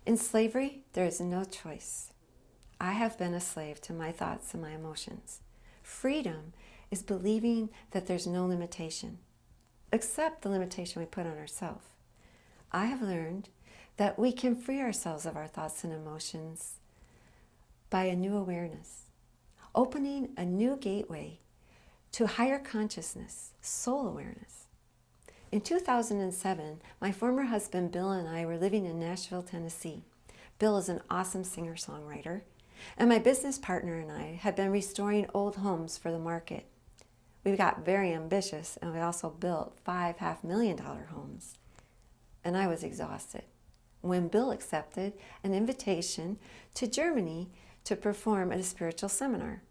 In slavery, there is no choice. I have been a slave to my thoughts and my emotions. Freedom is believing that there's no limitation, except the limitation we put on ourselves. I have learned that we can free ourselves of our thoughts and emotions by a new awareness, opening a new gateway to higher consciousness, soul awareness. In 2007, my former husband Bill and I were living in Nashville, Tennessee. Bill is an awesome singer-songwriter, and my business partner and I had been restoring old homes for the market. We got very ambitious, and we also built 5 $500,000 homes. And I was exhausted when Bill accepted an invitation to Germany to perform at a spiritual seminar.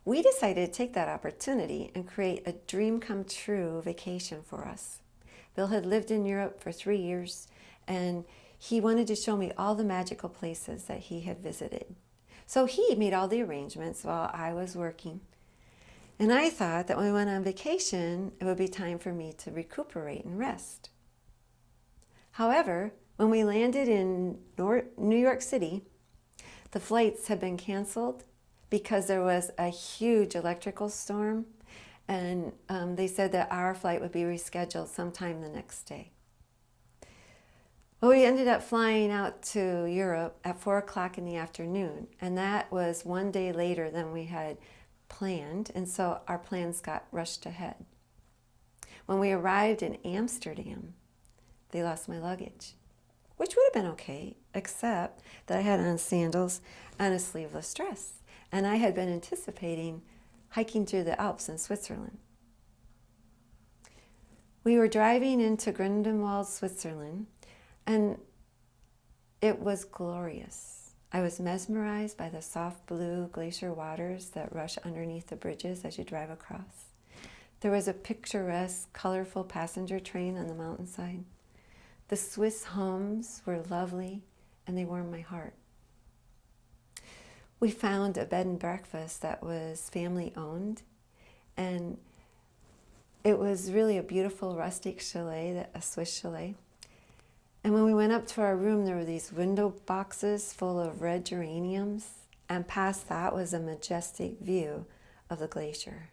We decided to take that opportunity and create a dream come true vacation for us. Bill had lived in Europe for 3 years, and he wanted to show me all the magical places that he had visited. So he made all the arrangements while I was working. And I thought that when we went on vacation, it would be time for me to recuperate and rest. However, when we landed in New York City, the flights had been canceled because there was a huge electrical storm, and they said that our flight would be rescheduled sometime the next day. Well, we ended up flying out to Europe at 4 o'clock in the afternoon, and that was one day later than we had planned, and so our plans got rushed ahead. When we arrived in Amsterdam, they lost my luggage, which would have been okay, except that I had on sandals and a sleeveless dress, and I had been anticipating hiking through the Alps in Switzerland. We were driving into Grindelwald, Switzerland, and it was glorious. I was mesmerized by the soft blue glacier waters that rush underneath the bridges as you drive across. There was a picturesque, colorful passenger train on the mountainside. The Swiss homes were lovely, and they warmed my heart. We found a bed and breakfast that was family owned, and it was really a beautiful rustic chalet, a Swiss chalet. And when we went up to our room, there were these window boxes full of red geraniums, and past that was a majestic view of the glacier.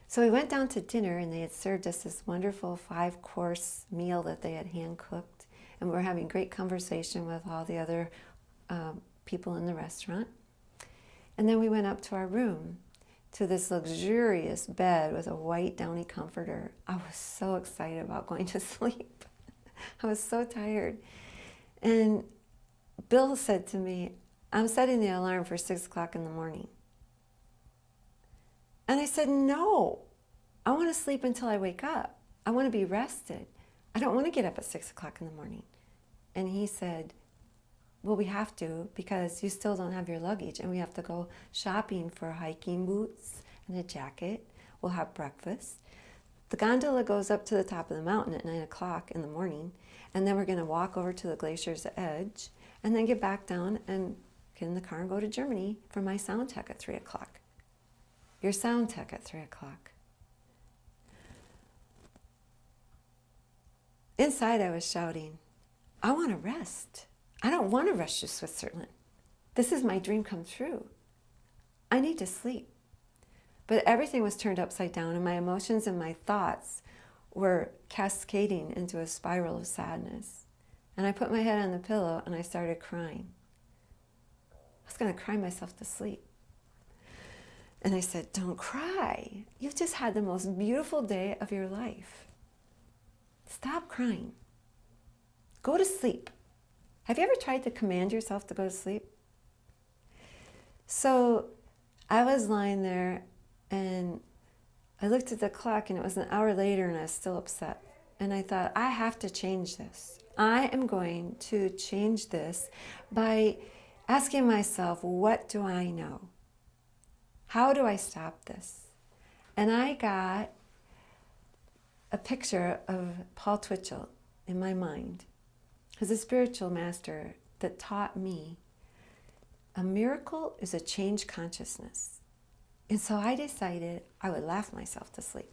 So we went down to dinner, and they had served us this wonderful 5-course meal that they had hand-cooked, and we were having great conversation with all the other people in the restaurant. And then we went up to our room, to this luxurious bed with a white downy comforter. I was so excited about going to sleep. I was so tired. And Bill said to me, "I'm setting the alarm for 6 o'clock in the morning." And I said, "No, I want to sleep until I wake up. I want to be rested. I don't want to get up at 6 o'clock in the morning." And he said, "Well, we have to, because you still don't have your luggage, and we have to go shopping for hiking boots and a jacket. We'll have breakfast. The gondola goes up to the top of the mountain at 9 o'clock in the morning, and then we're going to walk over to the glacier's edge, and then get back down and get in the car and go to Germany for my sound tech at 3 o'clock. Your sound tech at 3 o'clock. Inside I was shouting, "I want to rest. I don't want to rush to Switzerland. This is my dream come true. I need to sleep." But everything was turned upside down, and my emotions and my thoughts were cascading into a spiral of sadness. And I put my head on the pillow and I started crying. I was going to cry myself to sleep. And I said, "Don't cry. You've just had the most beautiful day of your life. Stop crying. Go to sleep." Have you ever tried to command yourself to go to sleep? So I was lying there, and I looked at the clock, and it was an hour later, and I was still upset. And I thought, I have to change this. I am going to change this by asking myself, what do I know? How do I stop this? And I got a picture of Paul Twitchell in my mind, who's a spiritual master that taught me a miracle is a changed consciousness. And so I decided I would laugh myself to sleep.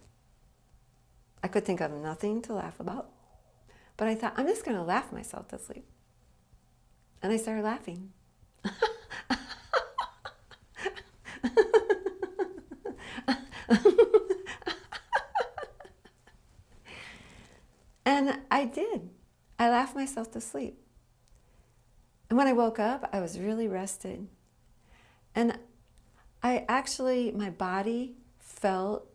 I could think of nothing to laugh about, But I thought, I'm just going to laugh myself to sleep. And I started laughing. And I did. I laughed myself to sleep. And when I woke up, I was really rested. And my body felt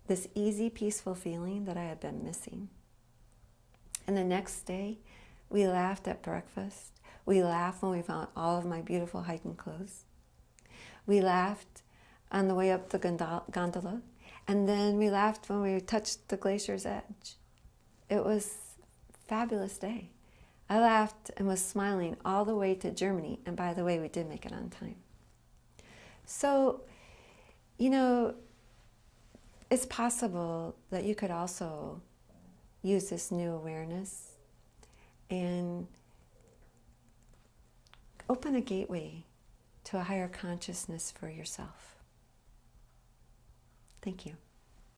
this easy, peaceful feeling that I had been missing. And the next day, we laughed at breakfast. We laughed when we found all of my beautiful hiking clothes. We laughed on the way up the gondola. And then we laughed when we touched the glacier's edge. It was a fabulous day. I laughed and was smiling all the way to Germany. And by the way, we did make it on time. So, it's possible that you could also use this new awareness and open a gateway to a higher consciousness for yourself. Thank you.